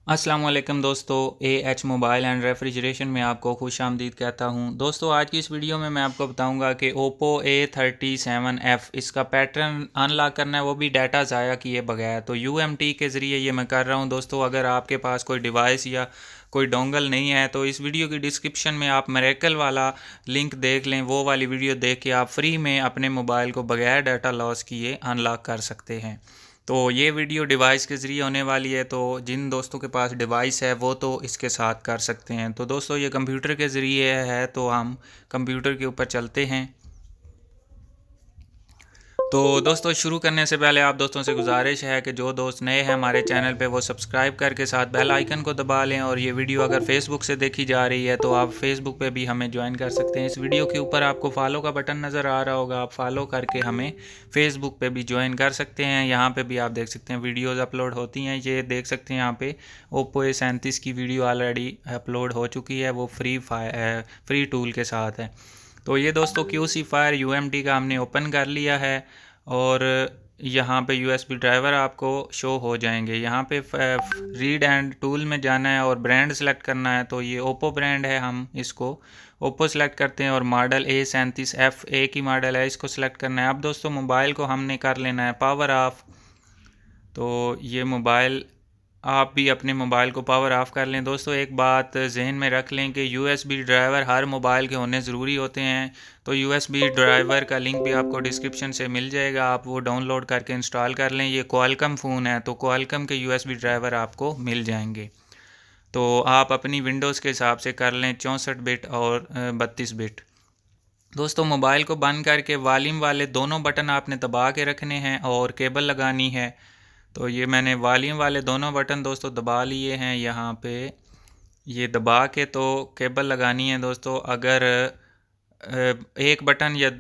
अस्सलाम वालेकुम दोस्तों, एएच मोबाइल एंड रेफ्रिजरेशन में आपको खुश आमदीद कहता हूं। दोस्तों, आज की इस वीडियो में मैं आपको बताऊंगा कि ओप्पो A37F इसका पैटर्न अनलॉक करना है, वो भी डाटा ज़ाया किए बगैर। तो यूएमटी के ज़रिए ये मैं कर रहा हूं। दोस्तों, अगर आपके पास कोई डिवाइस या कोई डोंगल नहीं है तो इस वीडियो की डिस्क्रिप्शन में आप मिरेकल वाला लिंक देख लें। वो वाली वीडियो देख के आप फ्री में अपने मोबाइल को बगैर डाटा लॉस किए अनलॉक कर सकते हैं। तो ये वीडियो डिवाइस के ज़रिए होने वाली है, तो जिन दोस्तों के पास डिवाइस है वो तो इसके साथ कर सकते हैं। तो दोस्तों, ये कंप्यूटर के ज़रिए है, तो हम कंप्यूटर के ऊपर चलते हैं। तो दोस्तों, शुरू करने से पहले आप दोस्तों से गुजारिश है कि जो दोस्त नए हैं हमारे चैनल पे वो सब्सक्राइब करके साथ बेल आइकन को दबा लें। और ये वीडियो अगर फेसबुक से देखी जा रही है तो आप फेसबुक पे भी हमें ज्वाइन कर सकते हैं। इस वीडियो के ऊपर आपको फॉलो का बटन नज़र आ रहा होगा, आप फॉलो करके हमें फेसबुक पे भी ज्वाइन कर सकते हैं। यहाँ पे भी आप देख सकते हैं वीडियोज़ अपलोड होती हैं, ये देख सकते हैं। यहाँ पे ओप्पो A37 की वीडियो ऑलरेडी अपलोड हो चुकी है, वो फ्री टूल के साथ है। तो ये दोस्तों QC फायर UMD का हमने ओपन कर लिया है और यहाँ पे USB ड्राइवर आपको शो हो जाएंगे। यहाँ पे रीड एंड टूल में जाना है और ब्रांड सेलेक्ट करना है। तो ये ओप्पो ब्रांड है, हम इसको ओप्पो सेलेक्ट करते हैं और मॉडल A37F एक ही मॉडल है, इसको सेलेक्ट करना है। अब दोस्तों, मोबाइल को हमने कर लेना है पावर ऑफ। तो ये मोबाइल, आप भी अपने मोबाइल को पावर ऑफ कर लें। दोस्तों, एक बात जहन में रख लें कि USB ड्राइवर हर मोबाइल के होने ज़रूरी होते हैं। तो USB ड्राइवर का लिंक भी आपको डिस्क्रिप्शन से मिल जाएगा, आप वो डाउनलोड करके इंस्टॉल कर लें। ये क्वालकम फ़ोन है तो क्वालकम के USB ड्राइवर आपको मिल जाएंगे। तो आप अपनी विंडोज़ के हिसाब से कर लें, 64 बिट और 32 बिट। दोस्तों, मोबाइल को बंद करके वॉल्यूम वाले दोनों बटन आपने दबा के रखने हैं और केबल लगानी है। तो ये मैंने वॉल्यूम वाले दोनों बटन दोस्तों दबा लिए हैं। यहाँ पे ये दबा के तो केबल लगानी है दोस्तों। अगर एक बटन या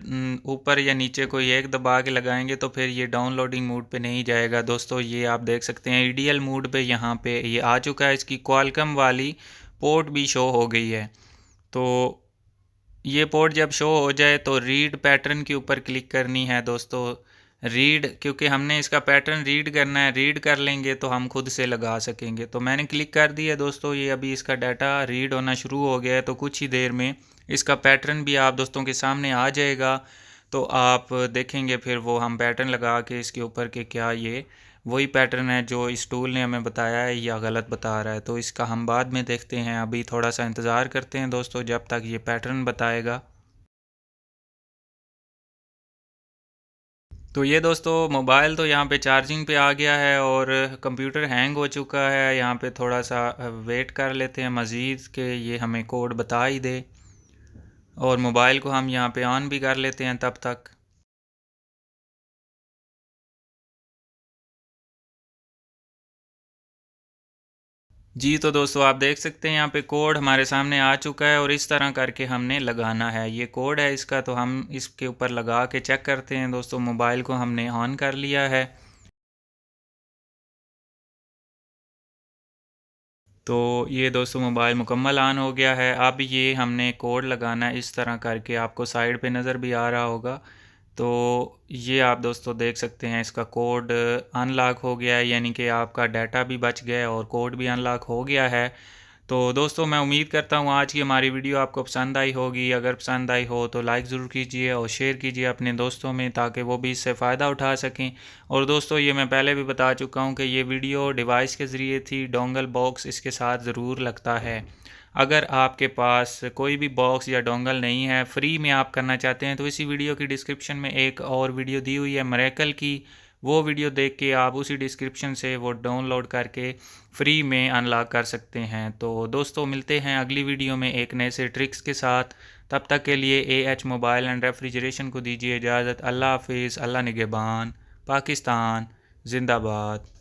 ऊपर या नीचे कोई एक दबा के लगाएंगे तो फिर ये डाउनलोडिंग मोड पे नहीं जाएगा। दोस्तों, ये आप देख सकते हैं ईडीएल मोड पे यहाँ पे ये आ चुका है। इसकी क्वालकम वाली पोर्ट भी शो हो गई है। तो ये पोर्ट जब शो हो जाए तो रीड पैटर्न के ऊपर क्लिक करनी है दोस्तों। रीड, क्योंकि हमने इसका पैटर्न रीड करना है, रीड कर लेंगे तो हम खुद से लगा सकेंगे। तो मैंने क्लिक कर दिया दोस्तों, ये अभी इसका डाटा रीड होना शुरू हो गया है। तो कुछ ही देर में इसका पैटर्न भी आप दोस्तों के सामने आ जाएगा। तो आप देखेंगे फिर वो हम पैटर्न लगा के इसके ऊपर के क्या ये वही पैटर्न है जो इस टूल ने हमें बताया है या गलत बता रहा है। तो इसका हम बाद में देखते हैं, अभी थोड़ा सा इंतज़ार करते हैं दोस्तों जब तक ये पैटर्न बताएगा। तो ये दोस्तों, मोबाइल तो यहाँ पे चार्जिंग पे आ गया है और कंप्यूटर हैंग हो चुका है। यहाँ पे थोड़ा सा वेट कर लेते हैं मज़ीद के ये हमें कोड बता ही दे, और मोबाइल को हम यहाँ पे ऑन भी कर लेते हैं तब तक। जी, तो दोस्तों, आप देख सकते हैं यहाँ पे कोड हमारे सामने आ चुका है और इस तरह करके हमने लगाना है। ये कोड है इसका, तो हम इसके ऊपर लगा के चेक करते हैं। दोस्तों, मोबाइल को हमने ऑन कर लिया है। तो ये दोस्तों, मोबाइल मुकम्मल ऑन हो गया है। अब ये हमने कोड लगाना है इस तरह करके, आपको साइड पे नज़र भी आ रहा होगा। तो ये आप दोस्तों देख सकते हैं, इसका कोड अनलॉक हो गया है, यानी कि आपका डाटा भी बच गया है और कोड भी अनलॉक हो गया है। तो दोस्तों, मैं उम्मीद करता हूँ आज की हमारी वीडियो आपको पसंद आई होगी। अगर पसंद आई हो तो लाइक ज़रूर कीजिए और शेयर कीजिए अपने दोस्तों में, ताकि वो भी इससे फ़ायदा उठा सकें। और दोस्तों, ये मैं पहले भी बता चुका हूँ कि ये वीडियो डिवाइस के ज़रिए थी, डोंगल बॉक्स इसके साथ ज़रूर लगता है। अगर आपके पास कोई भी बॉक्स या डोंगल नहीं है, फ्री में आप करना चाहते हैं, तो इसी वीडियो की डिस्क्रिप्शन में एक और वीडियो दी हुई है मिरेकल की। वो वीडियो देख के आप उसी डिस्क्रिप्शन से वो डाउनलोड करके फ्री में अनलॉक कर सकते हैं। तो दोस्तों, मिलते हैं अगली वीडियो में एक नए से ट्रिक्स के साथ। तब तक के लिए AH मोबाइल एंड रेफ्रिजरेशन को दीजिए इजाज़त। अल्लाह हाफिज़, अल्लाह निगहबान, पाकिस्तान जिंदाबाद।